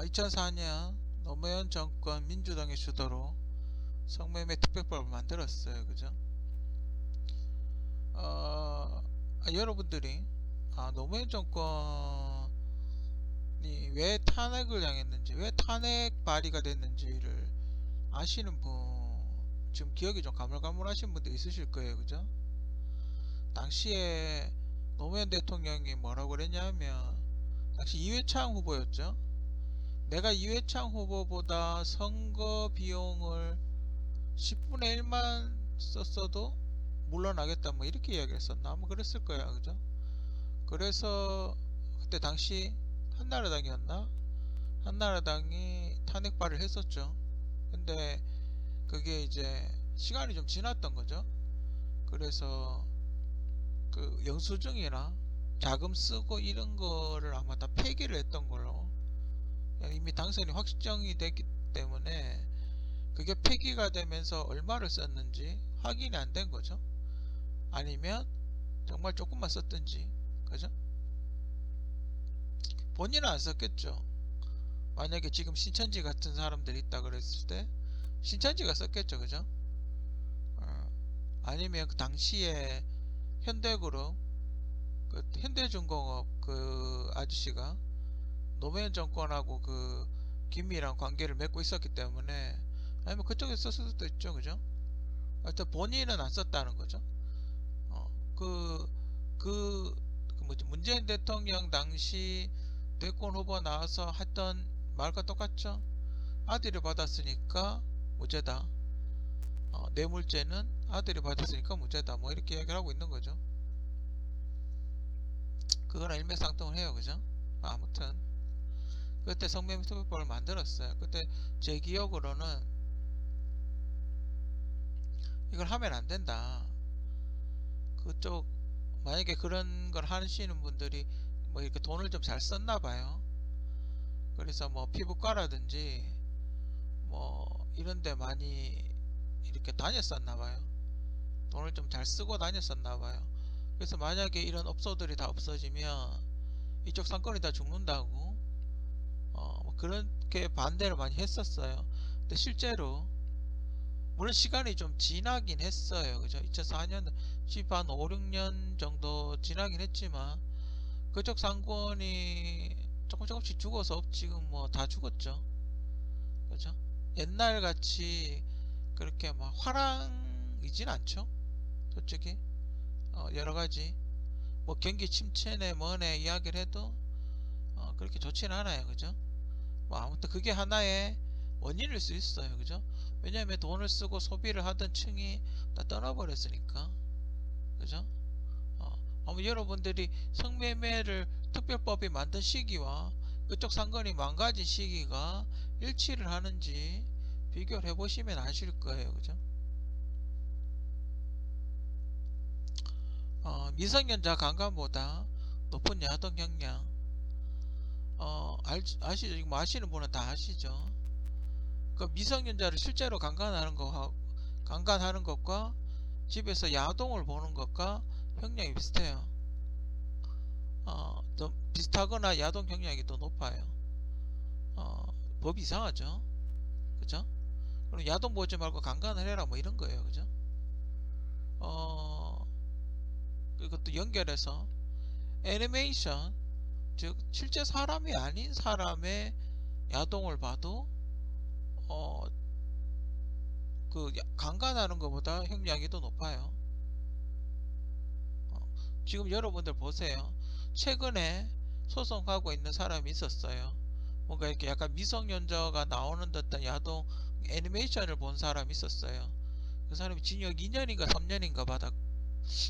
2004년 노무현 정권 민주당의 주도로 성매매 특별법을 만들었어요. 그죠? 여러분들이 노무현 정권이 왜 탄핵을 당했는지, 왜 탄핵 발의가 됐는지를 아시는 분, 지금 기억이 좀 가물가물하신 분들 있으실 거예요. 그죠? 당시에 노무현 대통령이 뭐라고 그랬냐면, 당시 이회창 후보였죠. 내가 이회창 후보보다 선거 비용을 10분의 1만 썼어도 물러나겠다, 뭐 이렇게 이야기했었나 아마 그랬을 거야. 그죠? 그래서 그때 당시 한나라당이었나, 한나라당이 탄핵발을 했었죠. 근데 그게 이제 시간이 좀 지났던 거죠. 그래서 그 영수증이나 자금 쓰고 이런 거를 아마 다 폐기를 했던 걸로, 이미 당선이 확정이 됐기 때문에 그게 폐기가 되면서 얼마를 썼는지 확인이 안 된 거죠. 아니면 정말 조금만 썼든지. 그죠? 본인은 안 썼겠죠. 만약에 지금 신천지 같은 사람들이 있다 그랬을 때 신천지가 썼겠죠. 그죠? 아니면 그 당시에 현대그룹, 그 현대중공업 그 아저씨가 노무현 정권하고 그 김미랑 관계를 맺고 있었기 때문에, 아니면 그쪽에 썼을 수도 있죠. 그죠? 하여튼 본인은 안 썼다는 거죠. 어, 그, 그, 뭐지, 문재인 대통령 당시 대권 후보 나와서 했던 말과 똑같죠. 아들이 받았으니까 무죄다. 뇌물죄는 아들이 받았으니까 무죄다. 뭐 이렇게 이야기를 하고 있는 거죠. 그거랑 일맥상통을 해요. 그죠? 아무튼 그때 성매매 특별법을 만들었어요. 그때 제 기억으로는 이걸 하면 안 된다. 그쪽 만약에 그런 걸 하시는 분들이 뭐 이렇게 돈을 좀 잘 썼나 봐요. 그래서 뭐 피부과라든지 뭐 이런데 많이 이렇게 다녔었나 봐요. 돈을 좀 잘 쓰고 다녔었나 봐요. 그래서 만약에 이런 업소들이 다 없어지면 이쪽 상권이 다 죽는다고 뭐 그렇게 반대를 많이 했었어요. 근데 실제로 물론 시간이 좀 지나긴 했어요. 그죠? 2004년, 한 5, 6년 정도 지나긴 했지만 그쪽 상권이 조금씩 죽어서 지금 뭐 다 죽었죠. 그죠? 옛날 같이 그렇게 막 화랑이진 않죠. 솔직히 여러 가지 뭐 경기 침체네 뭐네 이야기를 해도 그렇게 좋진 않아요. 그죠? 뭐 아무튼 그게 하나의 원인일 수 있어요. 그죠? 왜냐하면 돈을 쓰고 소비를 하던 층이 다 떠나버렸으니까. 그죠? 아마 여러분들이 성매매를 특별법이 만든 시기와 그쪽 상권이 망가진 시기가 일치를 하는지 비교를 해보시면 아실 거예요. 그죠? 미성년자 강간보다 높은 야동 형량. 아시죠? 이거 뭐 아시는 분은 다 아시죠? 그 미성년자를 실제로 강간하는 것과 집에서 야동을 보는 것과 형량이 비슷해요. 더 비슷하거나 야동 형량이 더 높아요. 법이 이상하죠. 그죠? 그럼 야동 보지 말고 강간을 해라 뭐 이런 거예요. 그죠? 이것도 연결해서 애니메이션, 즉 실제 사람이 아닌 사람의 야동을 봐도 어, 그 강간하는 것보다 형량이 더 높아요. 지금 여러분들 보세요. 최근에 소송하고 있는 사람이 있었어요. 뭔가 이렇게 약간 미성년자가 나오는 듯한 야동 애니메이션을 본 사람이 있었어요. 그 사람이 징역 2년인가 3년인가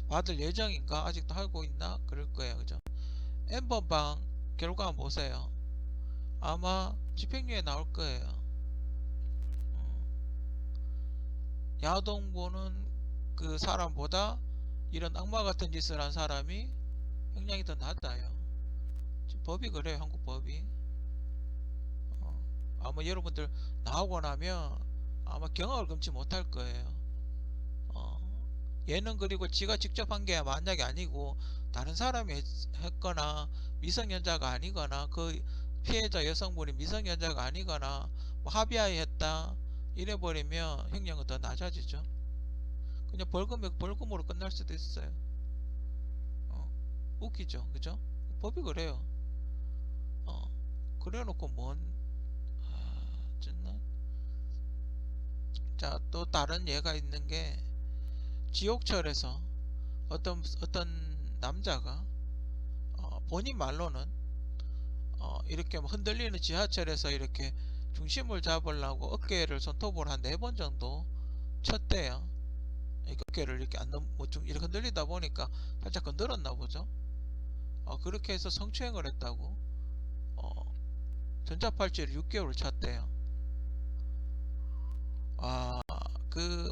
받을 예정인가? 아직도 하고 있나? 그럴 거예요. 그죠? 엠번방 결과 보세요. 아마 집행유예 나올 거예요. 야동 보는 그 사람보다 이런 악마 같은 짓을 한 사람이 형량이 더 낮아요. 지금 법이 그래요. 한국 법이. 아마 여러분들 나오고 나면 아마 경악을 금치 못할 거예요. 어, 얘는 그리고 지가 직접 한 게 만약에 아니고 다른 사람이 했거나 미성년자가 아니거나 그 피해자 여성분이 미성년자가 아니거나 뭐 합의하에 했다 이래버리면 형량은 더 낮아지죠. 그냥 벌금으로 끝날 수도 있어요. 웃기죠, 그죠? 법이 그래요. 그래놓고 정말. 자, 또 다른 예가 있는 게 지옥철에서 어떤 남자가 본인 말로는 이렇게 뭐 흔들리는 지하철에서 이렇게 중심을 잡으려고 어깨를 손톱으로 한 4번 정도 쳤대요. 이렇게 어깨를 이렇게 안 넘, 뭐좀 이렇게 흔들리다 보니까 살짝 건드렸나 보죠. 그렇게 해서 성추행을 했다고 전자팔찌를 6개월을 찼대요.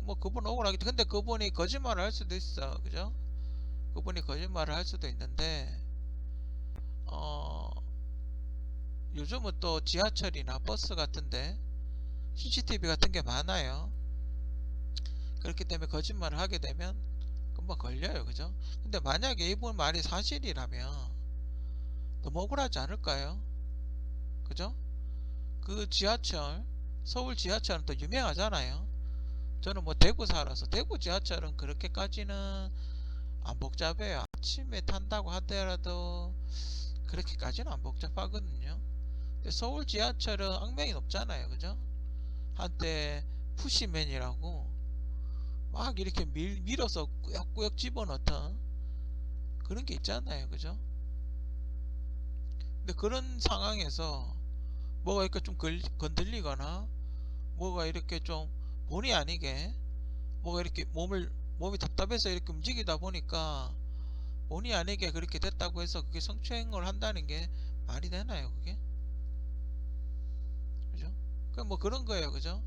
뭐 그분 억울하겠다. 근데 그분이 거짓말을 할 수도 있어, 그죠? 그분이 거짓말을 할 수도 있는데 어, 요즘은 또 지하철이나 버스 같은데 CCTV 같은 게 많아요. 그렇기 때문에 거짓말을 하게 되면 금방 걸려요, 그죠? 근데 만약에 이분 말이 사실이라면 너무 억울하지 않을까요? 그죠? 그 지하철, 서울 지하철은 또 유명하잖아요. 저는 뭐 대구 살아서 대구 지하철은 그렇게까지는 안 복잡해요. 아침에 탄다고 하더라도 그렇게까지는 안 복잡하거든요. 근데 서울 지하철은 악명이 높잖아요, 그죠? 한때 푸시맨이라고 막 이렇게 밀어서 꾸역꾸역 집어넣던 그런 게 있잖아요, 그죠? 근데 그런 상황에서 뭐가 이렇게 좀 건들리거나 뭐가 이렇게 좀 본의 아니게 뭐가 이렇게 몸이 답답해서 이렇게 움직이다 보니까 본의 아니게 그렇게 됐다고 해서 그게 성추행을 한다는 게 말이 되나요, 그게? 그죠? 그 뭐 그런 거예요, 그죠?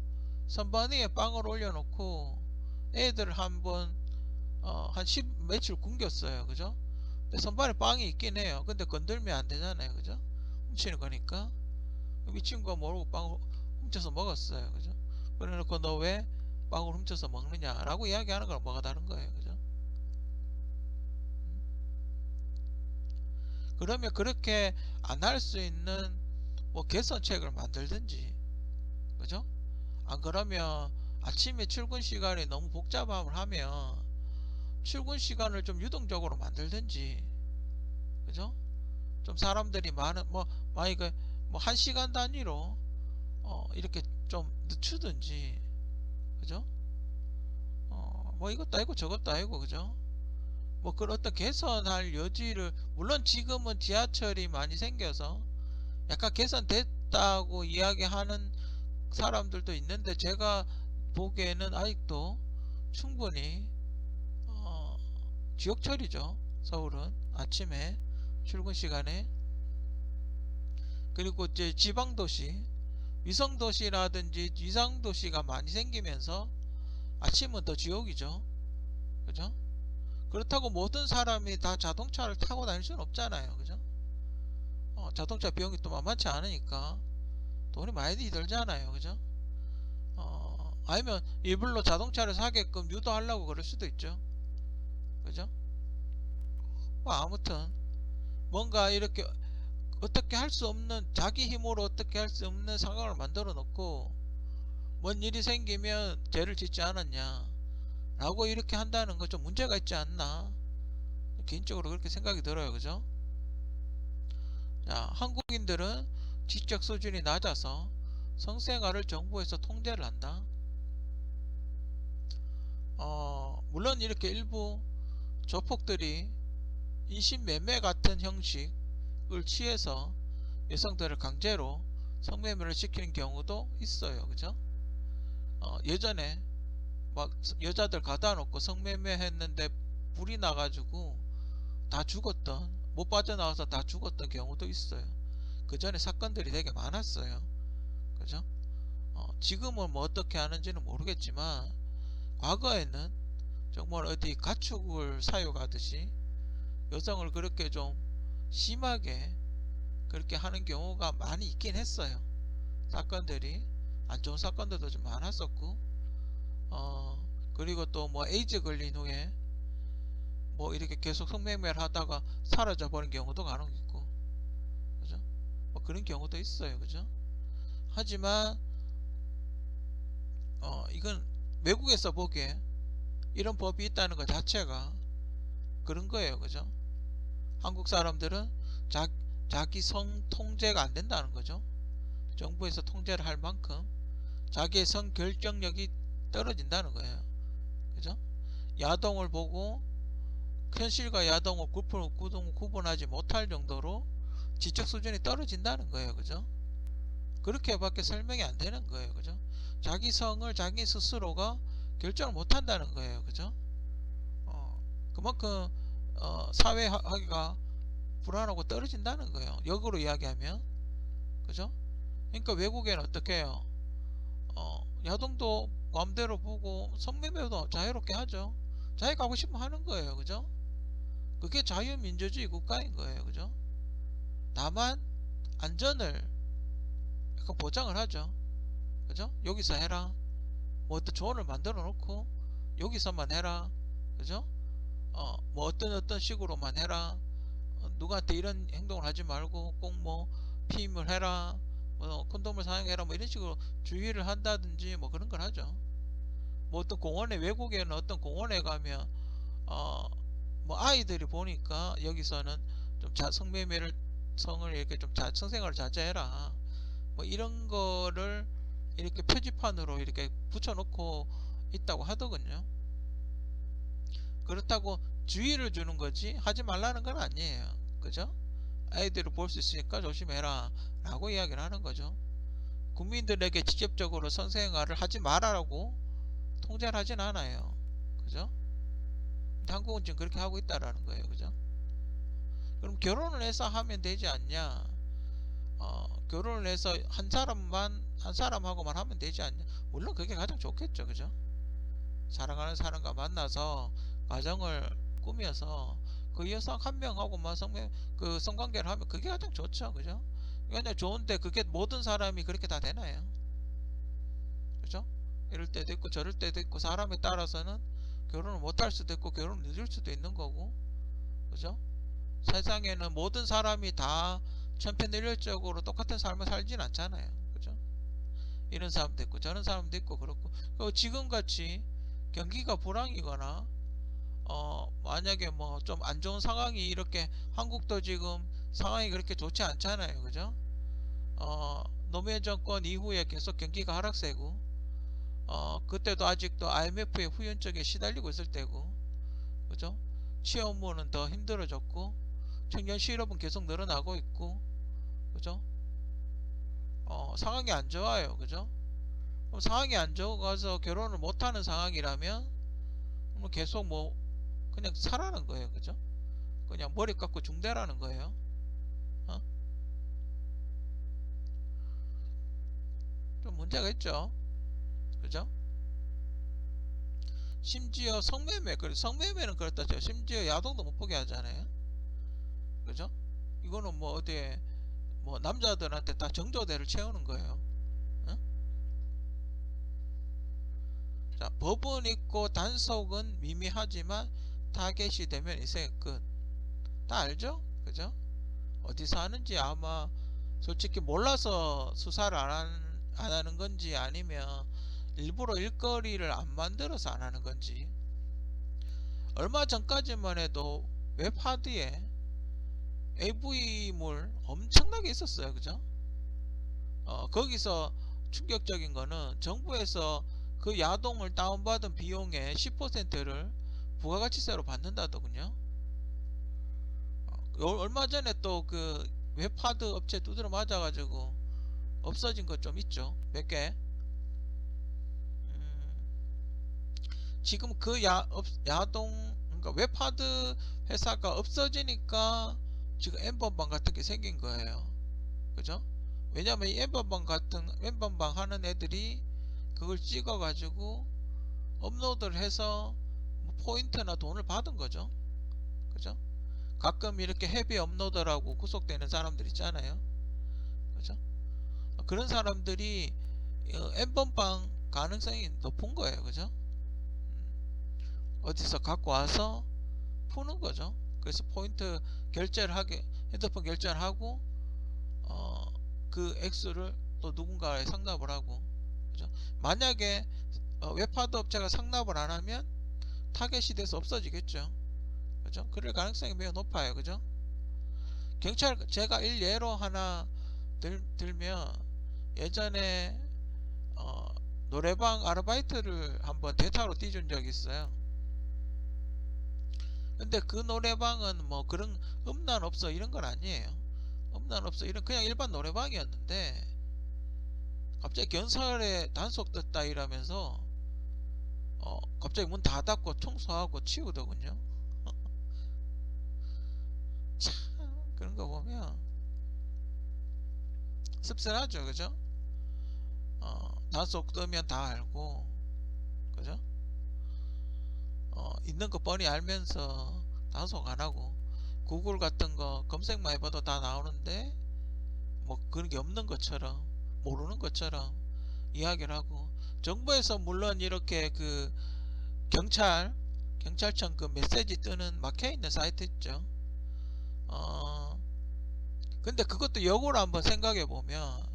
선반 위에 빵을 올려놓고 애들 한번 한 10 며칠 굶겼어요, 그죠? 근데 선반에 빵이 있긴 해요. 근데 건들면 안 되잖아요, 그죠? 훔치는 거니까. 미친 거 모르고 빵을 훔쳐서 먹었어요, 그죠? 그래놓고 너 왜 빵을 훔쳐서 먹느냐라고 이야기하는 거랑 뭐가 다른 거예요, 그죠? 그러면 그렇게 안 할 수 있는 뭐 개선책을 만들든지, 그죠? 안 그러면 아침에 출근 시간이 너무 복잡함을 하면 출근 시간을 좀 유동적으로 만들든지, 그죠? 좀 사람들이 많은 뭐 만약에 뭐 1시간 단위로 이렇게 좀 늦추든지, 그죠? 뭐 이것도 아니고 저것도 아니고, 그죠? 뭐 그런 어떤 개선할 여지를, 물론 지금은 지하철이 많이 생겨서 약간 개선됐다고 이야기하는 사람들도 있는데 제가 보기에는 아직도 충분히 어, 지옥철이죠. 서울은 아침에 출근 시간에. 그리고 이제 지방도시, 위성도시라든지 위상도시가 많이 생기면서 아침은 더 지옥이죠. 그죠? 그렇다고 모든 사람이 다 자동차를 타고 다닐 수는 없잖아요. 그죠? 자동차 비용이 또 만만치 않으니까 돈이 많이 들잖아요. 그죠? 아니면 일부러 자동차를 사게끔 유도하려고 그럴 수도 있죠. 그죠? 뭐 아무튼 뭔가 이렇게 어떻게 할 수 없는, 자기 힘으로 어떻게 할 수 없는 상황을 만들어 놓고 뭔 일이 생기면 죄를 짓지 않았냐 라고 이렇게 한다는 건 좀 문제가 있지 않나, 개인적으로 그렇게 생각이 들어요. 그죠? 자, 한국인들은 지적 수준이 낮아서 성생활을 정부에서 통제를 한다. 물론 이렇게 일부 조폭들이 인신매매 같은 형식을 취해서 여성들을 강제로 성매매를 시키는 경우도 있어요. 그죠? 예전에 막 여자들 가다 놓고 성매매 했는데 불이 나가지고 다 죽었던, 못 빠져나와서 다 죽었던 경우도 있어요. 그 전에 사건들이 되게 많았어요. 그죠? 지금은 뭐 어떻게 하는지는 모르겠지만 과거에는 정말 어디 가축을 사육하듯이 여성을 그렇게 좀 심하게 그렇게 하는 경우가 많이 있긴 했어요. 사건들이 안 좋은 사건들도 좀 많았었고, 그리고 또 뭐 에이즈 걸린 후에 뭐 이렇게 계속 성매매를 하다가 사라져 버린 경우도 간혹 있고, 그죠? 뭐 그런 경우도 있어요. 그죠? 하지만 이건 외국에서 보기에 이런 법이 있다는 것 자체가 그런 거예요. 그죠? 한국 사람들은 자기 성 통제가 안 된다는 거죠. 정부에서 통제를 할 만큼 자기의 성 결정력이 떨어진다는 거예요. 그죠? 야동을 보고 현실과 야동을 구분하지 못할 정도로 지적 수준이 떨어진다는 거예요. 그죠? 그렇게밖에 설명이 안 되는 거예요. 그죠? 자기 성을 자기 스스로가 결정을 못 한다는 거예요. 그죠? 그만큼 사회화가 불안하고 떨어진다는 거예요. 역으로 이야기하면. 그죠? 그러니까 외국에는 어떻게 해요? 야동도 마음대로 보고 성매매도 자유롭게 하죠. 자기가 하고 싶으면 하는 거예요. 그죠? 그게 자유민주주의 국가인 거예요. 그죠? 다만 안전을 약간 보장을 하죠. 그죠? 여기서 해라. 뭐 어떤 조언을 만들어 놓고 여기서만 해라. 그죠? 뭐 어떤 식으로만 해라. 누구한테 이런 행동을 하지 말고 꼭 뭐 피임을 해라. 뭐 콘돔을 사용해라. 뭐 이런 식으로 주의를 한다든지 뭐 그런 걸 하죠. 뭐 어떤 공원에 외국에는 어떤 공원에 가면 어 뭐 아이들이 보니까 여기서는 좀 성매매를 성을 이렇게 좀 성생활을 자제해라. 뭐 이런 거를 이렇게 표지판으로 이렇게 붙여놓고 있다고 하더군요. 그렇다고 주의를 주는 거지 하지 말라는 건 아니에요. 그죠? 아이들을 볼 수 있으니까 조심해라 라고 이야기를 하는 거죠. 국민들에게 직접적으로 성생활을 하지 말아라고 통제를 하진 않아요. 그죠? 한국은 지금 그렇게 하고 있다라는 거예요. 그죠? 그럼 결혼을 해서 하면 되지 않냐? 결혼을 해서 한 사람하고만 하면 되지 않냐? 물론 그게 가장 좋겠죠. 그죠? 사랑하는 사람과 만나서 가정을 꾸며서 그 여성 한 명하고만 성관계를 하면 그게 가장 좋죠. 그죠? 그냥 좋은데 그게 모든 사람이 그렇게 다 되나요? 그죠? 이럴 때도 있고 저럴 때도 있고 사람에 따라서는 결혼을 못할 수도 있고 결혼을 늦을 수도 있는 거고. 그죠? 세상에는 모든 사람이 다 천편일률적으로 똑같은 삶을 살진 않잖아요. 그죠? 이런 사람도 있고 저런 사람도 있고 그렇고. 지금같이 경기가 불황이거나 만약에 뭐 좀 안 좋은 상황이 이렇게 한국도 지금 상황이 그렇게 좋지 않잖아요. 그죠? 노무현 정권 이후에 계속 경기가 하락세고 그때도 아직도 IMF의 후연적에 시달리고 있을 때고. 그죠? 취업문은 더 힘들어졌고 청년 실업은 계속 늘어나고 있고. 그죠? 상황이 안 좋아요. 그죠? 그럼 상황이 안 좋아서 결혼을 못하는 상황이라면 계속 뭐 그냥 살아는 거예요. 그죠? 그냥 머리 깎고 중대라는 거예요. 어? 좀 문제가 있죠. 그죠? 심지어 성매매는 그렇다 쳐. 심지어 야동도 못 보게 하잖아요. 그죠? 이거는 뭐 어디에 뭐 남자들한테 다 정조대를 채우는 거예요. 어? 자, 법은 있고 단속은 미미하지만 타겟이 되면 인생 끝. 다 알죠? 그죠? 어디서 하는지 아마 솔직히 몰라서 수사를 안 하는 건지 아니면 일부러 일거리를 안 만들어서 안 하는 건지. 얼마 전까지만 해도 웹하드에 AV물 엄청나게 있었어요. 그죠? 거기서 충격적인 거는 정부에서 그 야동을 다운받은 비용의 10%를 부가가치세로 받는다더군요. 얼마 전에 또 그 웹하드 업체 두드려 맞아가지고 없어진 것 좀 있죠. 몇 개. 지금 그 야동, 그러니까 웹하드 회사가 없어지니까 지금 엠번방 같은 게 생긴 거예요. 그죠? 왜냐면 이 엠번방 하는 애들이 그걸 찍어가지고 업로드를 해서 뭐 포인트나 돈을 받은 거죠. 그죠? 가끔 이렇게 헤비 업로더라고 구속되는 사람들 있잖아요. 그죠? 그런 사람들이 엠번방 가능성이 높은 거예요. 그죠? 어디서 갖고 와서 푸는 거죠. 그래서 포인트 결제를 하게, 핸드폰 결제를 하고 그 액수를 또 누군가에 상납을 하고, 그죠? 만약에 웹하드 업체가 상납을 안 하면 타겟이 돼서 없어지겠죠. 그죠? 그럴 가능성이 매우 높아요. 그죠? 경찰, 제가 일예로 하나 들면, 예전에 노래방 아르바이트를 한번 대타로 뛰준 적이 있어요. 근데 그 노래방은 뭐 그런 음란 없어 이런 건 아니에요. 음란 없어 이런 그냥 일반 노래방이었는데, 갑자기 경찰에 단속 됐다 이러면서 갑자기 문 다 닫고 청소하고 치우더군요. 참, 그런 거 보면 씁쓸하죠. 그죠? 단속 뜨면 다 알고, 그죠? 있는 거 뻔히 알면서 단속 안 하고, 구글 같은 거 검색만 해봐도 다 나오는데 뭐 그런 게 없는 것처럼, 모르는 것처럼 이야기를 하고, 정부에서 물론 이렇게 그 경찰청 그 메시지 뜨는 막혀있는 사이트 있죠. 근데 그것도 역으로 한번 생각해 보면,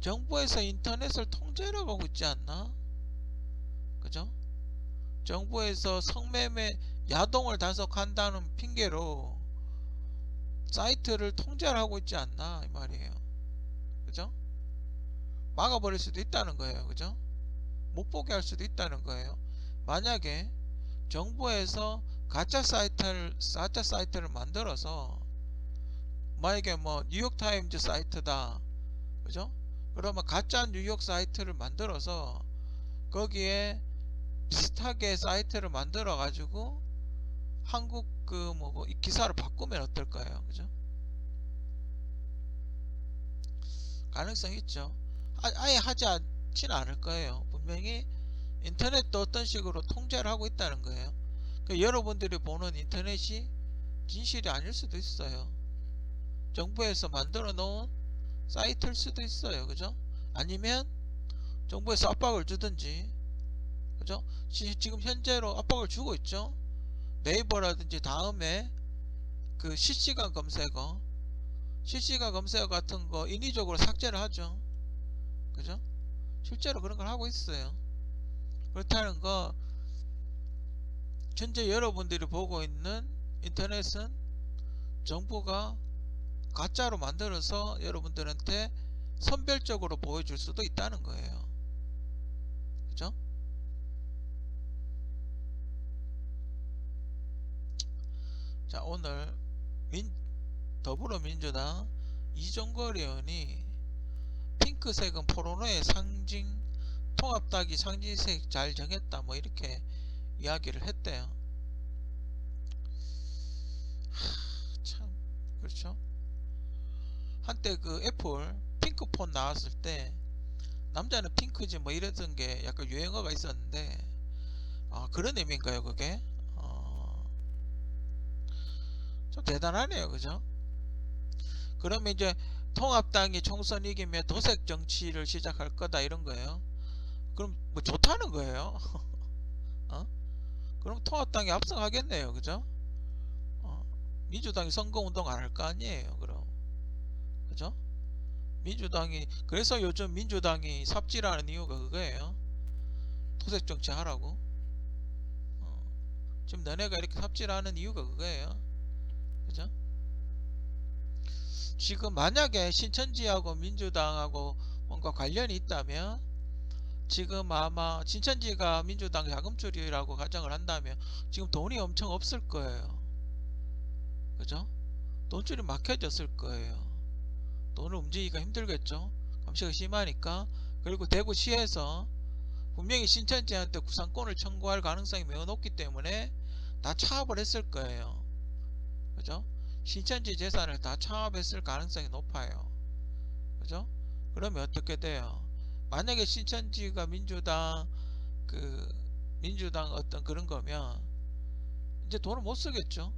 정부에서 인터넷을 통제를 하고 있지 않나? 그죠? 정부에서 성매매 야동을 단속한다는 핑계로 사이트를 통제를 하고 있지 않나 이 말이에요. 그죠? 막아버릴 수도 있다는 거예요. 그죠? 못 보게 할 수도 있다는 거예요. 만약에 정부에서 가짜 사이트를 만들어서, 만약에 뭐 뉴욕타임즈 사이트다, 그죠? 그러면 가짜 뉴욕 사이트를 만들어서 거기에 비슷하게 사이트를 만들어 가지고 한국 그 뭐 기사를 바꾸면 어떨까요? 그죠? 가능성 있죠. 아예 하지 않지는 않을 거예요. 분명히 인터넷도 어떤 식으로 통제를 하고 있다는 거예요. 그러니까 여러분들이 보는 인터넷이 진실이 아닐 수도 있어요. 정부에서 만들어 놓은 사이트일 수도 있어요. 그죠? 아니면 정부에서 압박을 주든지, 그죠? 지금 현재로 압박을 주고 있죠. 네이버라든지 다음에 그 실시간 검색어 같은 거 인위적으로 삭제를 하죠. 그죠? 실제로 그런 걸 하고 있어요. 그렇다는 거, 현재 여러분들이 보고 있는 인터넷은 정부가 가짜로 만들어서 여러분들한테 선별적으로 보여줄 수도 있다는 거예요. 그죠? 자, 오늘 더불어민주당 이종걸 의원이 핑크색은 포로노의 상징, 통합당이 상징색 잘 정했다 뭐 이렇게 이야기를 했대요. 참, 그렇죠? 한때 그 애플 핑크폰 나왔을 때 남자는 핑크지 뭐 이랬던 게 약간 유행어가 있었는데, 그런 의미인가요 그게? 좀 대단하네요. 그죠? 그러면 이제 통합당이 총선 이기면 도색 정치를 시작할 거다 이런 거예요. 그럼 뭐 좋다는 거예요. 어? 그럼 통합당이 압승하겠네요. 그죠? 어, 민주당이 선거운동 안 할 거 아니에요. 그럼, 그죠? 민주당이, 그래서 요즘 민주당이 삽질하는 이유가 그거예요. 도색 정치 하라고. 지금 너네가 이렇게 삽질하는 이유가 그거예요. 그죠? 지금 만약에 신천지하고 민주당하고 뭔가 관련이 있다면, 지금 아마 신천지가 민주당 자금줄이라고 가정을 한다면 지금 돈이 엄청 없을 거예요. 그죠? 돈줄이 막혀졌을 거예요. 돈을 움직이기가 힘들겠죠. 감시가 심하니까. 그리고 대구시에서 분명히 신천지한테 구상권을 청구할 가능성이 매우 높기 때문에 다 차압을 했을 거예요. 그죠? 신천지 재산을 다 차압했을 가능성이 높아요. 그죠? 그러면 어떻게 돼요? 만약에 신천지가 민주당 어떤 그런 거면 이제 돈을 못 쓰겠죠.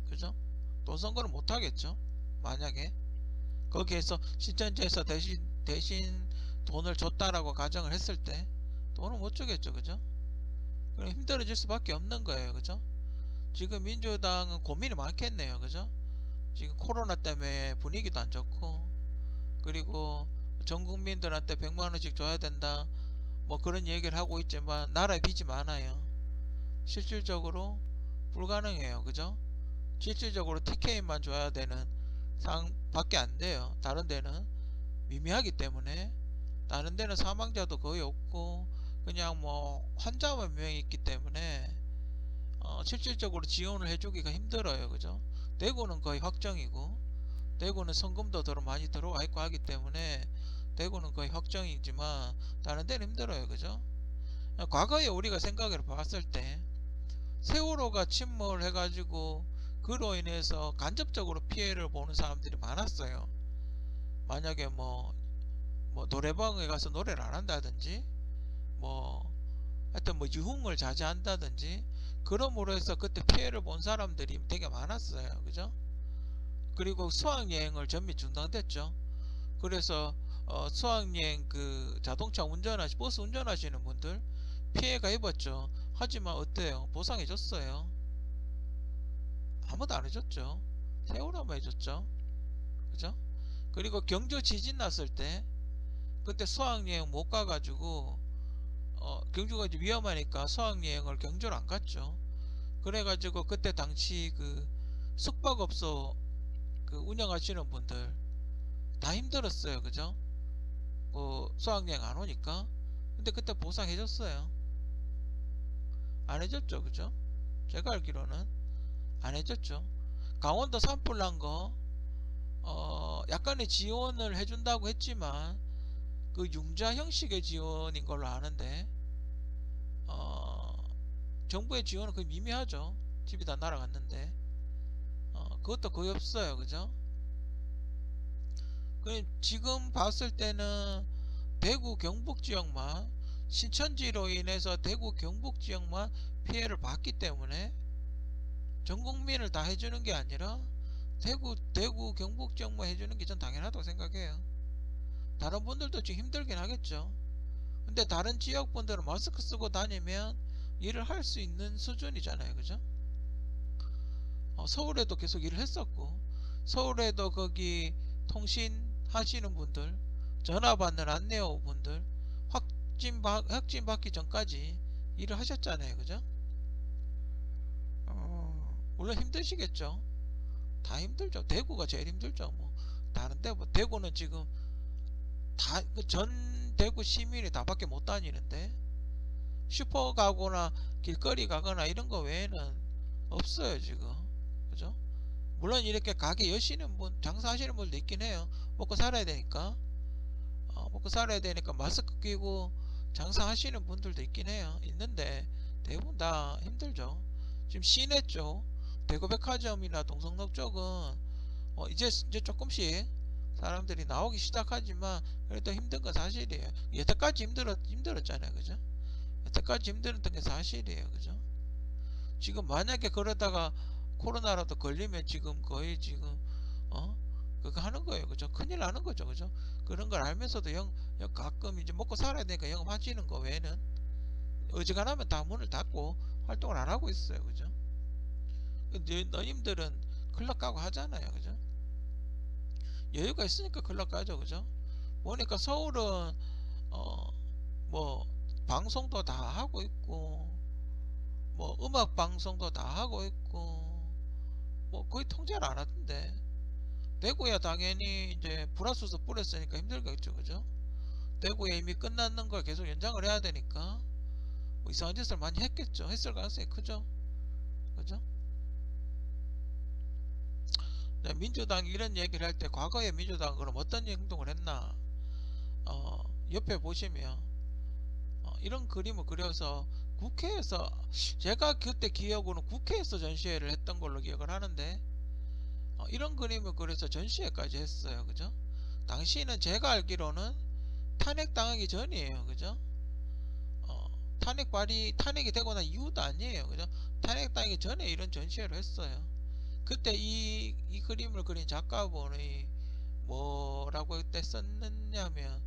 그죠? 돈 선거를 못 하겠죠. 만약에 거기에서 신천지에서 대신 돈을 줬다라고 가정을 했을 때 돈을 못 주겠죠. 그죠? 그럼 힘들어질 수밖에 없는 거예요. 그죠? 지금 민주당은 고민이 많겠네요. 그죠? 지금 코로나 때문에 분위기도 안 좋고, 그리고 전 국민들한테 100만원씩 줘야 된다 뭐 그런 얘기를 하고 있지만 나라에 빚이 많아요. 실질적으로 불가능해요. 그죠? 실질적으로 TK만 줘야 되는 상밖에 안 돼요. 다른 데는 미미하기 때문에. 다른 데는 사망자도 거의 없고 그냥 뭐 환자만 명이 있기 때문에 실질적으로 지원을 해주기가 힘들어요. 그죠? 대구는 거의 확정이고, 대구는 성금도 더 많이 들어와 있고 하기 때문에 대구는 거의 확정이지만 다른 데는 힘들어요. 그죠? 과거에 우리가 생각을 봤을 때 세월호가 침몰 해가지고 그로 인해서 간접적으로 피해를 보는 사람들이 많았어요. 만약에 뭐 노래방에 가서 노래를 안 한다든지 뭐 하여튼 뭐 유흥을 자제한다든지 그럼으로 해서 그때 피해를 본 사람들이 되게 많았어요. 그죠? 그리고 수학여행을 전면 중단됐죠. 그래서 수학여행 그 자동차 버스 운전하시는 분들 피해가 입었죠. 하지만 어때요? 보상해줬어요. 아무도 안 해줬죠. 세월호만 해줬죠. 그죠? 그리고 경주 지진 났을 때 그때 수학여행 못 가가지고 경주가 이제 위험하니까 수학여행을 경주를 안 갔죠. 그래가지고 그때 당시 그 숙박업소 그 운영하시는 분들 다 힘들었어요. 그죠? 수학여행 안 오니까. 근데 그때 보상해줬어요. 안 해줬죠. 그죠? 제가 알기로는 안 해줬죠. 강원도 산불 난 거 약간의 지원을 해준다고 했지만 그 융자 형식의 지원인 걸로 아는데 어, 정부의 지원은 거의 미미하죠. 집이 다 날아갔는데 그것도 거의 없어요. 그죠? 지금 봤을 때는 대구 경북 지역만, 신천지로 인해서 대구 경북 지역만 피해를 봤기 때문에 전 국민을 다 해주는 게 아니라 대구 경북 지역만 해주는 게 전 당연하다고 생각해요. 다른 분들도 지금 힘들긴 하겠죠. 근데 다른 지역 분들은 마스크 쓰고 다니면 일을 할 수 있는 수준이잖아요. 그죠? 서울에도 계속 일을 했었고, 서울에도 거기 통신 하시는 분들, 전화 받는 안내어 분들 확진 받기 전까지 일을 하셨잖아요. 그죠? 물론 힘드시겠죠. 다 힘들죠. 대구가 제일 힘들죠. 뭐 다른데 뭐 대구는 지금 다 전 대구 시민이 다 밖에 못 다니는데 슈퍼 가거나 길거리 가거나 이런 거 외에는 없어요 지금. 그죠? 물론 이렇게 가게 여시는 분, 장사하시는 분도 있긴 해요. 먹고 살아야 되니까. 먹고 살아야 되니까 마스크 끼고 장사하시는 분들도 있긴 해요. 있는데 대부분 다 힘들죠. 지금 시내 쪽, 대구백화점이나 동성로 쪽은 이제 조금씩 사람들이 나오기 시작하지만 그래도 힘든 건 사실이에요. 여태까지 힘들었잖아요. 그죠? 여태까지 힘들었던 게 사실이에요. 그죠? 지금 만약에 그러다가 코로나라도 걸리면 지금 거의 지금 어 그거 하는 거예요. 그죠? 큰일 나는 거죠. 그죠? 그런 걸 알면서도 가끔 이제 먹고 살아야 되니까 영업하시는 거 외에는 어지간하면 다 문을 닫고 활동을 안 하고 있어요. 그죠? 근데 너님들은 클럽 가고 하잖아요. 그죠? 여유가 있으니까 클럽 가죠. 그죠? 보니까 서울은 뭐 방송도 다 하고 있고 뭐 음악 방송도 다 하고 있고 뭐 거의 통제를 안 하던데. 대구야 당연히 이제 불화수소 뿌렸으니까 힘들겠죠. 그죠? 대구에 이미 끝났는 걸 계속 연장을 해야 되니까 뭐 이상한 짓을 많이 했겠죠. 했을 가능성이 크죠. 그죠? 네, 민주당이 이런 얘기를 할 때 과거에 민주당은 그럼 어떤 행동을 했나 옆에 보시면 이런 그림을 그려서 국회에서, 제가 그때 기억으로는 국회에서 전시회를 했던 걸로 기억을 하는데 이런 그림을 그려서 전시회까지 했어요. 그죠? 당시는 제가 알기로는 탄핵당하기 전이에요. 그죠? 탄핵이 되고 난 이후도 아니에요. 그죠? 탄핵당하기 전에 이런 전시회를 했어요. 그때 이 그림을 그린 작가분이 뭐라고 그때 썼느냐면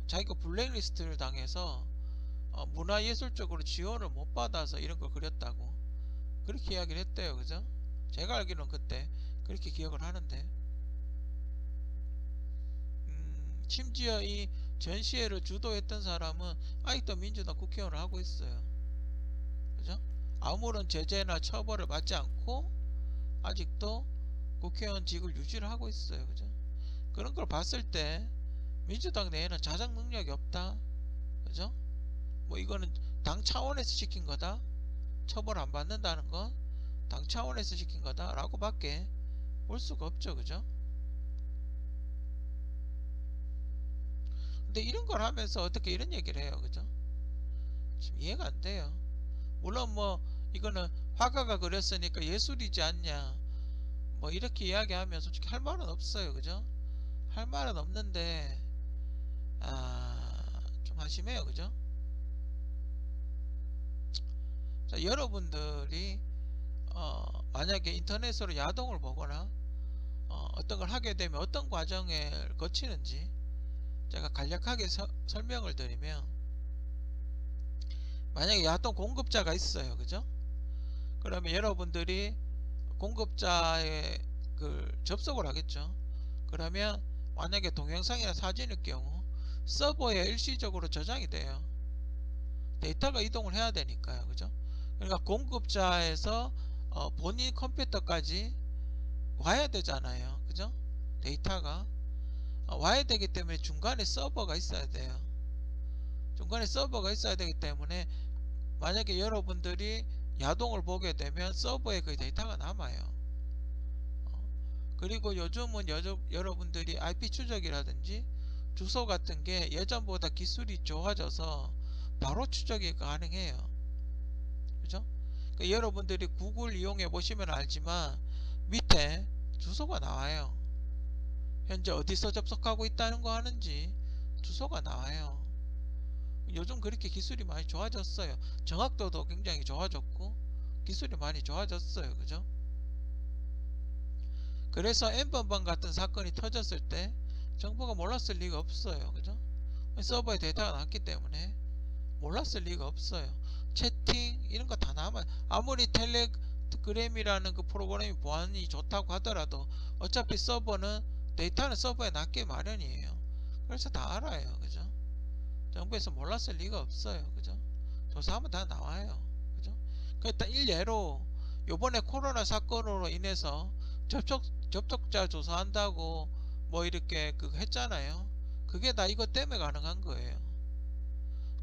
자기가 블랙리스트를 당해서 문화예술적으로 지원을 못 받아서 이런 걸 그렸다고 그렇게 이야기를 했대요. 그죠? 제가 알기로는 그때 그렇게 기억을 하는데, 심지어 이 전시회를 주도했던 사람은 아직도 민주당 국회의원을 하고 있어요. 그죠? 아무런 제재나 처벌을 받지 않고 아직도 국회의원직을 유지를 하고 있어요. 그죠? 그런 걸 봤을 때 민주당 내에는 자정 능력이 없다. 그죠? 뭐 이거는 당 차원에서 시킨 거다. 처벌 안 받는다는 건 당 차원에서 시킨 거다 라고 밖에 볼 수가 없죠. 그죠? 근데 이런 걸 하면서 어떻게 이런 얘기를 해요. 그죠? 지금 이해가 안 돼요. 물론 뭐 이거는 화가가 그렸으니까 예술이지 않냐, 뭐 이렇게 이야기하면 솔직히 할 말은 없어요. 그죠? 할 말은 없는데 좀 한심해요. 그죠? 자, 여러분들이 만약에 인터넷으로 야동을 보거나 어떤 걸 하게 되면 어떤 과정을 거치는지 제가 간략하게 설명을 드리면, 만약에 야동 공급자가 있어요. 그죠? 그러면 여러분들이 공급자의 그 접속을 하겠죠. 그러면 만약에 동영상이나 사진일 경우 서버에 일시적으로 저장이 돼요. 데이터가 이동을 해야 되니까요. 그죠? 그러니까 공급자에서 본인 컴퓨터까지 와야 되잖아요. 그죠? 데이터가 와야 되기 때문에 중간에 서버가 있어야 돼요. 중간에 서버가 있어야 되기 때문에 만약에 여러분들이 야동을 보게 되면 서버에 그 데이터가 남아요. 그리고 요즘은 여러분들이 IP 추적이라든지 주소 같은 게 예전보다 기술이 좋아져서 바로 추적이 가능해요. 그죠? 그러니까 여러분들이 구글 이용해 보시면 알지만 밑에 주소가 나와요. 현재 어디서 접속하고 있다는 거 하는지 주소가 나와요. 요즘 그렇게 기술이 많이 좋아졌어요. 정확도도 굉장히 좋아졌고 기술이 많이 좋아졌어요. 그죠? 그래서 N번방 같은 사건이 터졌을 때 정부가 몰랐을 리가 없어요. 그죠? 서버에 데이터가 남기 때문에 몰랐을 리가 없어요. 채팅 이런 거 다 남아요. 아무리 텔레그램이라는 그 프로그램이 보안이 좋다고 하더라도 어차피 서버는 데이터는 서버에 남게 마련이에요. 그래서 다 알아요. 그죠? 정부에서 몰랐을 리가 없어요. 그죠? 조사하면 다 나와요. 그죠? 일단 일례로 요번에 코로나 사건으로 인해서 접촉자 조사한다고 뭐 이렇게 했잖아요. 그게 다 이것 때문에 가능한 거예요.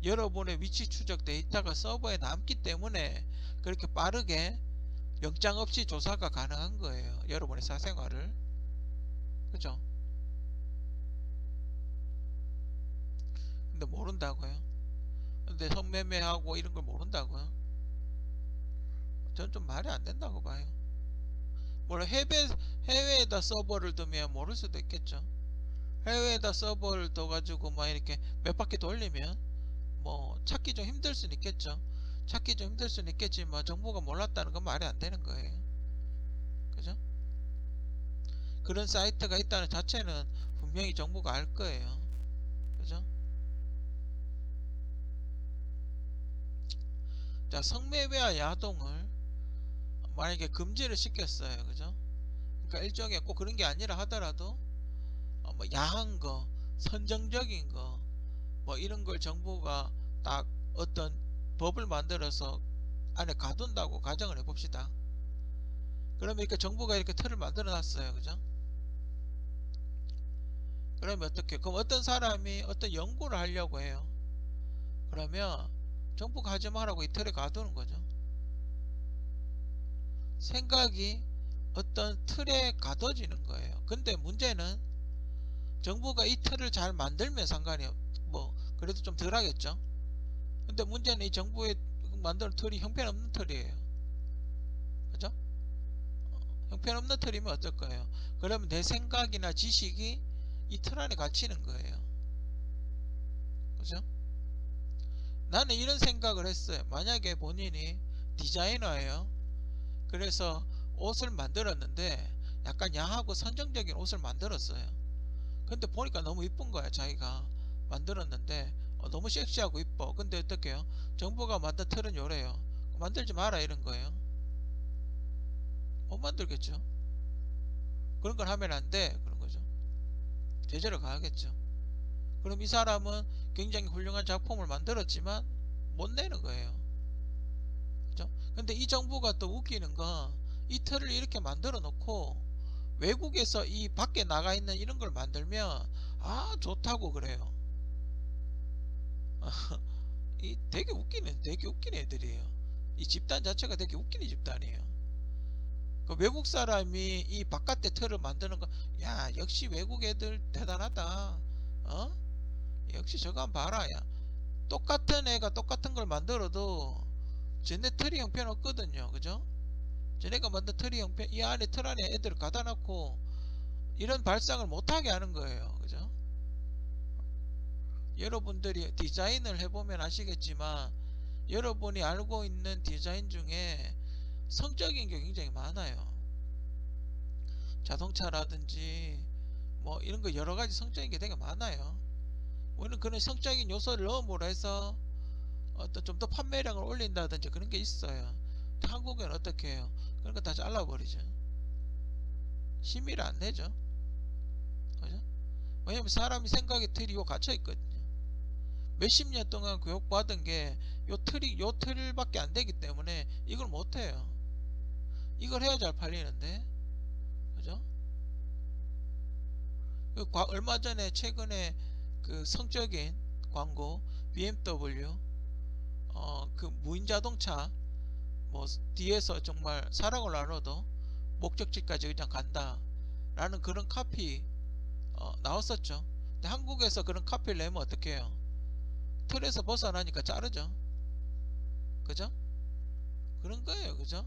여러분의 위치 추적 데이터가 서버에 남기 때문에 그렇게 빠르게 영장 없이 조사가 가능한 거예요. 여러분의 사생활을. 그죠? 근데 모른다고요? 근데 성매매하고 이런 걸 모른다고요? 전 좀 말이 안 된다고 봐요. 물론 해외에다 서버를 두면 모를 수도 있겠죠. 해외에다 서버를 둬가지고 막 이렇게 몇 바퀴 돌리면 뭐 찾기 좀 힘들 수는 있겠죠. 찾기 좀 힘들 수는 있겠지만 정부가 몰랐다는 건 말이 안 되는 거예요. 그죠? 그런 사이트가 있다는 자체는 분명히 정부가 알 거예요. 그죠? 자, 성매매와 야동을 만약에 금지를 시켰어요. 그죠? 그러니까 일종의 꼭 그런 게 아니라 하더라도 뭐 야한 거, 선정적인 거, 뭐 이런 걸 정부가 딱 어떤 법을 만들어서 안에 가둔다고 가정을 해봅시다. 그러면 이렇게 정부가 이렇게 틀을 만들어 놨어요. 그죠? 그러면 어떻게? 그럼 어떤 사람이 어떤 연구를 하려고 해요. 그러면 정부가 하지 말라고 이 틀에 가두는 거죠. 생각이 어떤 틀에 가둬지는 거예요. 근데 문제는 정부가 이 틀을 잘 만들면 상관이 뭐 그래도 좀 덜 하겠죠. 근데 문제는 이 정부의 만드는 틀이 형편없는 틀이에요. 그죠? 형편없는 틀이면 어떨 거예요? 그러면 내 생각이나 지식이 이 틀 안에 갇히는 거예요. 그죠? 나는 이런 생각을 했어요. 만약에 본인이 디자이너예요. 그래서 옷을 만들었는데 약간 야하고 선정적인 옷을 만들었어요. 근데 보니까 너무 이쁜 거야. 자기가 만들었는데 너무 섹시하고 이뻐. 근데 어떡해요? 정부가 만든 틀은 요래요. 만들지 마라 이런 거예요. 못 만들겠죠. 그런 걸 하면 안 돼. 그런 거죠. 제재를 가하겠죠. 그럼 이 사람은 굉장히 훌륭한 작품을 만들었지만 못 내는 거예요. 그죠? 근데 이 정부가 또 웃기는 건 이 틀을 이렇게 만들어 놓고 외국에서 이 밖에 나가 있는 이런 걸 만들면 아 좋다고 그래요. 이 되게 웃긴 애들이에요. 이 집단 자체가 되게 웃기는 집단이에요. 그 외국 사람이 이 바깥에 틀을 만드는 거, 야 역시 외국 애들 대단하다. 어? 역시 저거 한번 봐라. 야 똑같은 애가 똑같은 걸 만들어도 쟤네 틀이 형편 없거든요. 그죠? 쟤네가 만든 틀이 형편, 이 안에 틀 안에 애들을 가다 놓고 이런 발상을 못하게 하는 거예요. 그죠? 여러분들이 디자인을 해보면 아시겠지만 여러분이 알고 있는 디자인 중에 성적인 게 굉장히 많아요. 자동차라든지 뭐 이런 거 여러 가지 성적인 게 되게 많아요. 우리는 그런 성적인 요소를 넣음으로 해서 어떤 좀 더 판매량을 올린다든지 그런 게 있어요. 한국은 어떻게 해요? 그런 거 다 잘라버리죠. 심의를 안 내죠. 그죠? 왜냐면 사람이 생각의 틀이 요 갇혀 있거든요. 몇십 년 동안 교육받은 게 요 틀밖에 안 되기 때문에 이걸 못 해요. 이걸 해야 잘 팔리는데. 그죠? 얼마 전에 최근에 그 성적인 광고 BMW 그 무인 자동차 뭐 뒤에서 정말 사랑을 나눠도 목적지까지 그냥 간다 라는 그런 카피 나왔었죠. 근데 한국에서 그런 카피를 내면 어떻게 해요? 틀에서 벗어나니까 자르죠. 그죠? 그런 거예요. 그죠?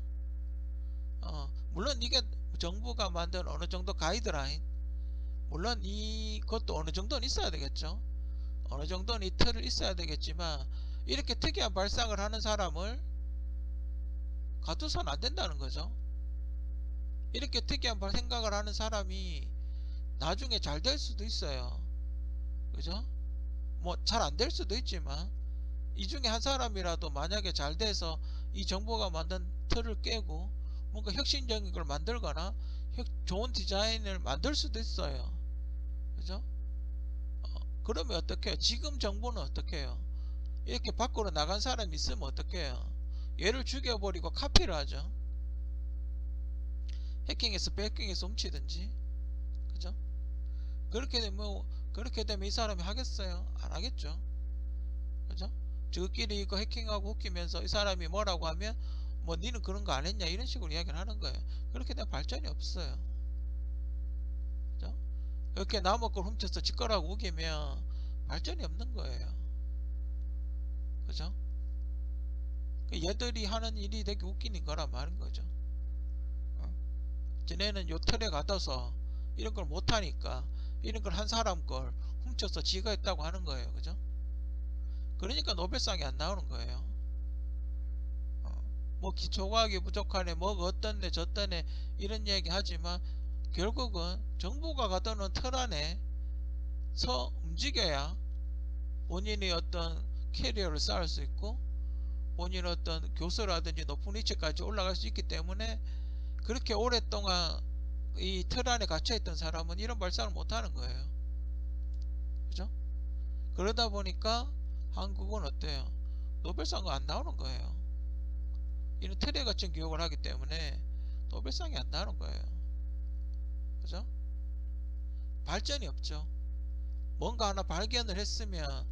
물론 이게 정부가 만든 어느 정도 가이드라인, 물론 이것도 어느 정도는 있어야 되겠죠. 어느 정도는 이 틀을 있어야 되겠지만 이렇게 특이한 발상을 하는 사람을 가두서는 안 된다는 거죠. 이렇게 특이한 생각을 하는 사람이 나중에 잘 될 수도 있어요. 그죠? 뭐 잘 안 될 수도 있지만 이 중에 한 사람이라도 만약에 잘 돼서 이 정보가 만든 틀을 깨고 뭔가 혁신적인 걸 만들거나 좋은 디자인을 만들 수도 있어요. 그죠? 그러면 어떻게 해요? 지금 정부는 어떻게 해요? 이렇게 밖으로 나간 사람이 있으면 어떻게 해요? 얘를 죽여버리고 카피를 하죠. 해킹해서 배킹해서 훔치든지. 그죠? 그렇게 되면 이 사람이 하겠어요? 안 하겠죠. 그죠? 저끼리 이거 해킹하고 웃기면서 이 사람이 뭐라고 하면 뭐 니는 그런 거 안 했냐 이런 식으로 이야기를 하는 거예요. 그렇게 되면 발전이 없어요. 그죠? 그렇게 남의 걸 훔쳐서 지 거라고 우기면 발전이 없는 거예요. 그죠? 얘들이 하는 일이 되게 웃기는 거란 말인 거죠. 쟤네는 요 틀에 가둬서 이런 걸 못하니까 이런 걸 한 사람 걸 훔쳐서 지가 했다고 하는 거예요. 그죠? 그러니까 노벨상이 안 나오는 거예요. 뭐 기초과학이 부족하네 뭐 어떤 애 저떤 애 이런 얘기 하지만 결국은 정부가 가둬놓은 틀 안에서 움직여야 본인이 어떤 캐리어를 쌓을 수 있고 본인의 어떤 교수라든지 높은 위치까지 올라갈 수 있기 때문에 그렇게 오랫동안 이 틀 안에 갇혀있던 사람은 이런 발상을 못하는 거예요. 그죠? 그러다 보니까 한국은 어때요? 노벨상은 안 나오는 거예요. 이런 틀에 갇힌 교육을 하기 때문에 노벨상이 안 나오는 거예요. 그죠? 발전이 없죠. 뭔가 하나 발견을 했으면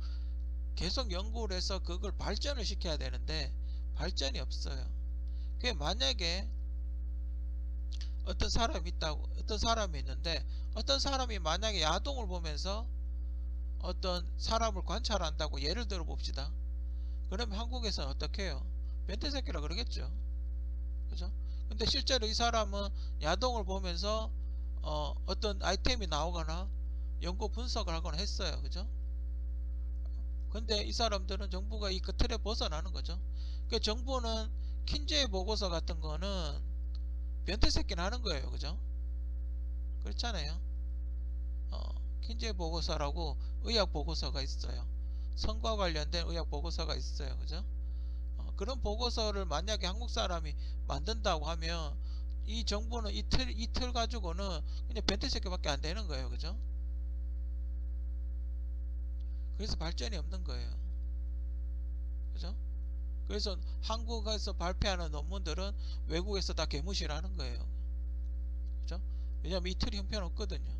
계속 연구를 해서 그걸 발전을 시켜야 되는데 발전이 없어요. 그게 만약에 어떤 사람이 있는데 어떤 사람이 만약에 야동을 보면서 어떤 사람을 관찰한다고 예를 들어 봅시다. 그러면 한국에서는 어떻게 해요? 변태새끼라 그러겠죠. 그죠? 근데 실제로 이 사람은 야동을 보면서 어떤 아이템이 나오거나 연구 분석을 하거나 했어요. 그죠? 근데 이 사람들은 정부가 이 그 틀에 벗어나는 거죠. 그 정부는 킨즈의 보고서 같은 거는 변태새끼는 하는 거예요. 그죠? 그렇잖아요. 킨즈의 보고서라고 의학 보고서가 있어요. 성과 관련된 의학 보고서가 있어요. 그죠? 그런 보고서를 만약에 한국 사람이 만든다고 하면 이 정부는 이틀 가지고는 그냥 변태새끼밖에 안 되는 거예요. 그죠? 그래서 발전이 없는 거예요. 그죠? 그래서 한국에서 발표하는 논문들은 외국에서 다 개무시를 하는 거예요. 그죠? 왜냐면 이틀이 형편없거든요.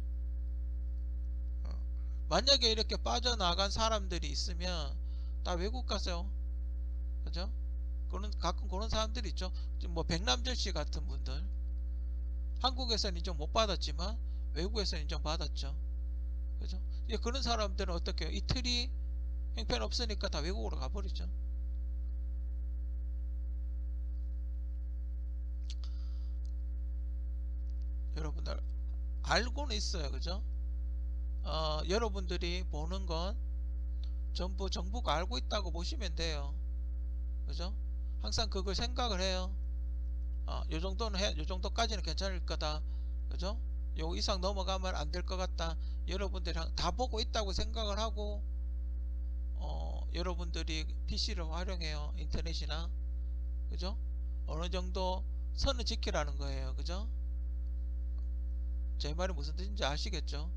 어. 만약에 이렇게 빠져나간 사람들이 있으면 다 외국 가세요. 그죠? 가끔 그런 사람들이 있죠. 뭐 백남절씨 같은 분들, 한국에서는 인정 못 받았지만 외국에서는 인정받았죠. 그죠? 이제 그런 사람들은 어떻게 해요? 이틀이 형편없으니까 다 외국으로 가버리죠. 여러분들 알고는 있어요. 그죠? 여러분들이 보는 건 전부 정부가 알고 있다고 보시면 돼요. 그죠? 항상 그걸 생각을 해요. 요 정도는 요 정도까지는 괜찮을 거다. 그죠? 요 이상 넘어가면 안 될 것 같다. 여러분들이 다 보고 있다고 생각을 하고, 여러분들이 PC를 활용해요. 인터넷이나. 그죠? 어느 정도 선을 지키라는 거예요. 그죠? 제 말이 무슨 뜻인지 아시겠죠?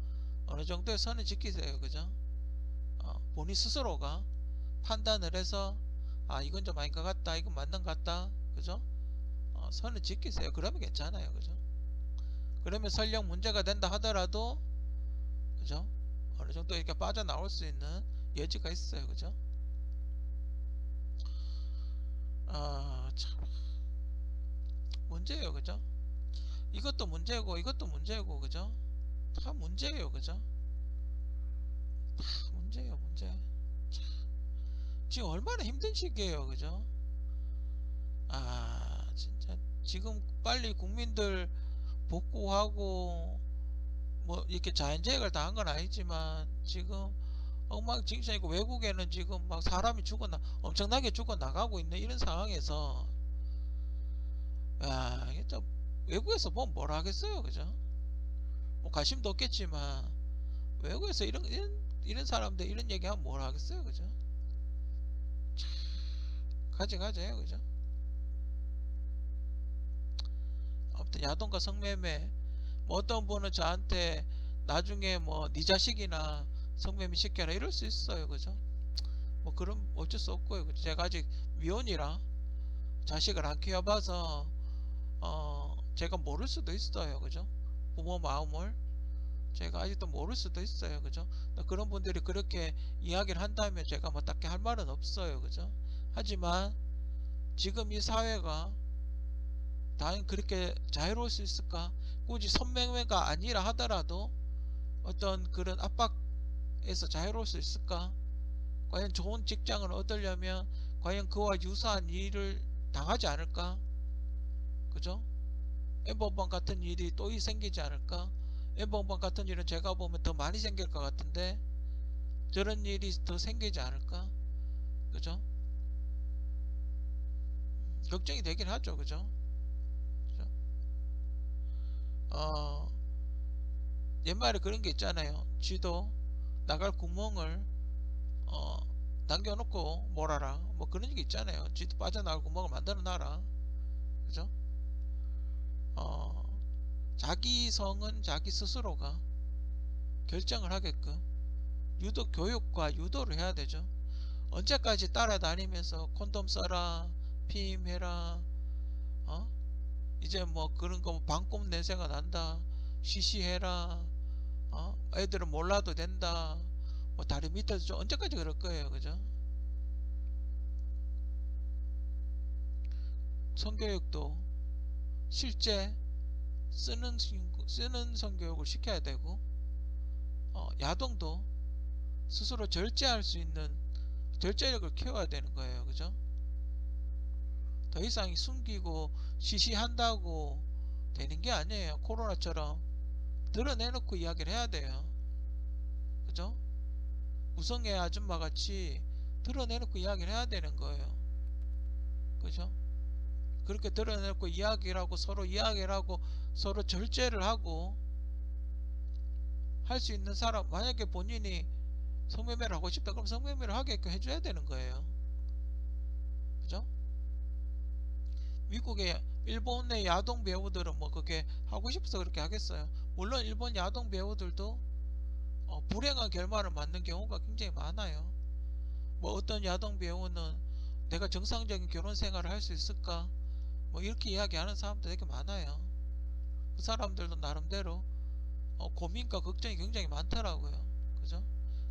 어느 정도의 선을 지키세요. 그죠? 본인 스스로가 판단을 해서 이건 좀 아닌 것 같다, 이건 맞는 것 같다. 그죠? 선을 지키세요. 그러면 괜찮아요. 그죠? 그러면 설령 문제가 된다 하더라도, 그죠? 어느 정도 이렇게 빠져나올 수 있는 여지가 있어요. 그죠? 참 문제예요. 그죠? 이것도 문제고 이것도 문제고. 그죠? 다 문제예요. 그죠? 다 문제예요. 문제. 지금 얼마나 힘든 시기예요. 그죠? 진짜 지금 빨리 국민들 복구하고 뭐 이렇게 자연재해를 당한 건 아니지만 지금 엉망진창이고, 외국에는 지금 막 사람이 엄청나게 죽어 나가고 있는 이런 상황에서, 이게 좀 외국에서 보면 뭐라 하겠어요. 그죠? 뭐 관심도 없겠지만 외국에서 이런 사람들 이런 얘기하면 뭐라 하겠어요. 그죠? 가져가져요. 그죠? 아무튼 야동과 성매매, 뭐 어떤 분은 저한테 나중에 뭐 네 자식이나 성매매 시켜라 이럴 수 있어요. 그죠? 뭐 그럼 어쩔 수 없고요. 그죠? 제가 아직 미혼이라 자식을 안 키워봐서 제가 모를 수도 있어요. 그죠? 부모 마음을 제가 아직도 모를 수도 있어요. 그죠? 그런 분들이 그렇게 이야기를 한다면 제가 뭐 딱히 할 말은 없어요. 그죠? 하지만 지금 이 사회가 과연 그렇게 자유로울 수 있을까? 굳이 선맹매가 아니라 하더라도 어떤 그런 압박에서 자유로울 수 있을까? 과연 좋은 직장을 얻으려면 과연 그와 유사한 일을 당하지 않을까? 그죠? 엠번방 같은 일이 또 생기지 않을까? 엠번방 같은 일은 제가 보면 더 많이 생길 것 같은데 저런 일이 더 생기지 않을까? 그죠? 걱정이 되긴 하죠. 그죠? 그죠? 어, 옛말에 그런 게 있잖아요. 쥐도 나갈 구멍을 어, 남겨놓고 몰아라. 뭐 그런 얘기 있잖아요. 쥐도 빠져나갈 구멍을 만들어 놔라. 그죠? 어, 자기 성은 자기 스스로가 결정을 하게끔 교육과 유도를 해야 되죠. 언제까지 따라다니면서 콘돔 써라, 피임해라, 어? 이제 뭐 그런 거 방꼼 냄새가 난다, 시시해라, 애들은 몰라도 된다, 뭐 다리 밑에서 좀 언제까지 그럴 거예요. 그죠? 성교육도 실제 쓰는 성교육을 시켜야 되고, 야동도 스스로 절제할 수 있는 절제력을 키워야 되는 거예요. 그죠? 더 이상 숨기고 시시한다고 되는 게 아니에요. 코로나처럼 드러내놓고 이야기를 해야 돼요. 그죠? 우성애 아줌마 같이 드러내놓고 이야기를 해야 되는 거예요. 그죠? 그렇게 드러내놓고 이야기를 하고 서로 이야기를 하고 서로 절제를 하고 할 수 있는 사람, 만약에 본인이 성매매를 하고 싶다 그럼 성매매를 하게끔 해줘야 되는 거예요. 그죠? 미국의 일본의 야동 배우들은 뭐 그게 하고 싶어서 그렇게 하겠어요. 물론 일본 야동 배우들도 불행한 결말을 맞는 경우가 굉장히 많아요. 뭐 어떤 야동 배우는 내가 정상적인 결혼 생활을 할 수 있을까? 뭐 이렇게 이야기하는 사람도 되게 많아요. 그 사람들도 나름대로 고민과 걱정이 굉장히 많더라고요. 그죠?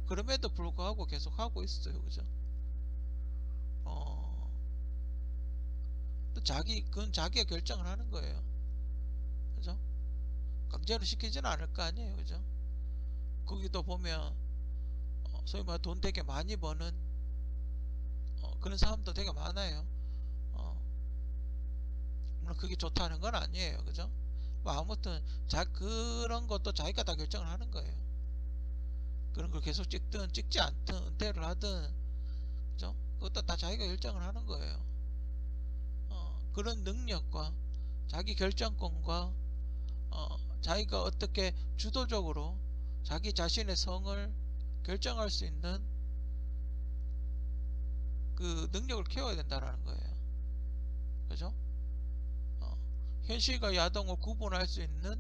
그럼에도 불구하고 계속 하고 있어요. 그죠? 어, 또 그건 자기가 결정을 하는 거예요. 그죠? 강제로 시키지는 않을 거 아니에요. 그죠? 거기도 보면 소위 말해 돈 되게 많이 버는 그런 사람도 되게 많아요. 어, 물론 그게 좋다는 건 아니에요. 그죠? 뭐 아무튼 그런 것도 자기가 다 결정을 하는 거예요. 그런 걸 계속 찍든 찍지 않든 은퇴를 하든 그죠? 그것도 다 자기가 결정을 하는 거예요. 그런 능력과 자기 결정권과 자기가 어떻게 주도적으로 자기 자신의 성을 결정할 수 있는 그 능력을 키워야 된다라는 거예요. 그죠? 어, 현실과 야동을 구분할 수 있는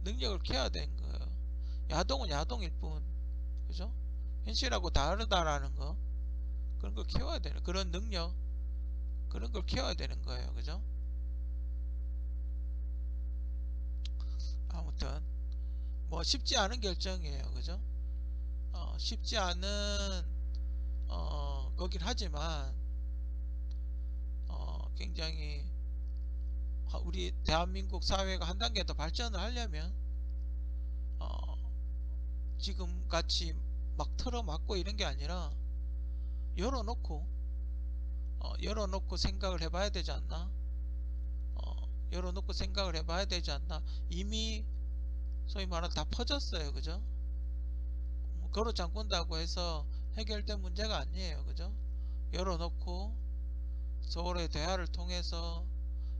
능력을 키워야 되는 거예요. 야동은 야동일 뿐, 그죠? 현실하고 다르다라는 거, 그런 걸 키워야 되는, 그런 능력, 그런 걸 키워야 되는 거예요. 그죠? 아무튼, 뭐 쉽지 않은 결정이에요. 그죠? 쉽지 않은, 거긴 하지만, 굉장히, 우리 대한민국 사회가 한 단계 더 발전을 하려면, 어, 지금 같이 막 틀어막고 이런 게 아니라, 열어놓고, 열어놓고 생각을 해봐야 되지 않나? 열어놓고 생각을 해봐야 되지 않나? 이미 소위 말하는 다 퍼졌어요. 그죠? 뭐 걸어 잠근다고 해서 해결된 문제가 아니에요. 그죠? 열어놓고 서로의 대화를 통해서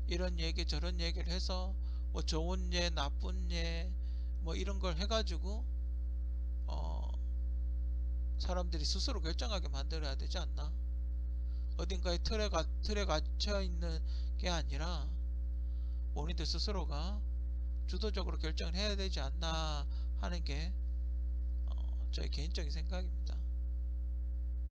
이런 얘기 저런 얘기를 해서 뭐 좋은 예 나쁜 예 뭐 이런 걸 해가지고 어 사람들이 스스로 결정하게 만들어야 되지 않나? 어딘가에 틀에 갇혀 있는 게 아니라 본인들 스스로가 주도적으로 결정을 해야 되지 않나 하는 게 저의 개인적인 생각입니다.